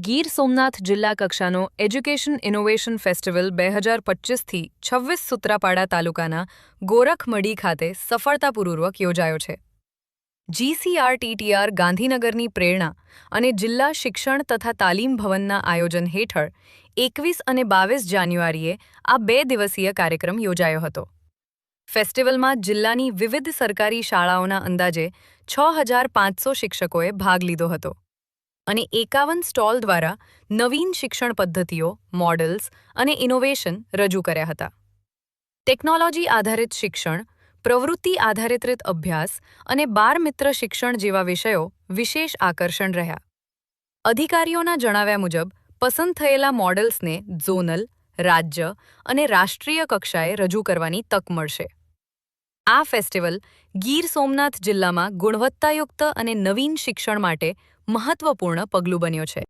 ગીર સોમનાથ જિલ્લા કક્ષાનો education innovation festival 2025થી 26 Sutrapada તાલુકાના ગોરખમડી ખાતે સફળતાપૂર્વક યોજાયો છે. GCRTTR ગાંધીનગરની પ્રેરણા અને જિલ્લા શિક્ષણ તથા તાલીમ ભવનના આયોજન હેઠળ 21 અને 22 જાન્યુઆરીએ આ 2 દિવસીય કાર્યક્રમ યોજાયો હતો. ફેસ્ટિવલમાં જિલ્લાની વિવિધ સરકારી શાળાઓના અંદાજે 6500 શિક્ષકોએ ભાગ લીધો હતો અને 51 સ્ટોલ દ્વારા નવીન શિક્ષણ પદ્ધતિઓ, મોડેલ્સ અને ઇનોવેશન રજૂ કર્યા હતા. ટેકનોલોજી આધારિત શિક્ષણ, પ્રવૃત્તિ આધારિત અભ્યાસ અને બાળમિત્ર શિક્ષણ જેવા વિષયો વિશેષ આકર્ષણ રહ્યા. અધિકારીઓના જણાવ્યા મુજબ પસંદ થયેલા મોડેલ્સને ઝોનલ, રાજ્ય અને રાષ્ટ્રીય કક્ષાએ રજૂ કરવાની તક મળશે. આ ફેસ્ટિવલ ગીર સોમનાથ જિલ્લામાં ગુણવત્તાયુક્ત અને નવીન શિક્ષણ માટે મહત્વપૂર્ણ પગલું બન્યો છે.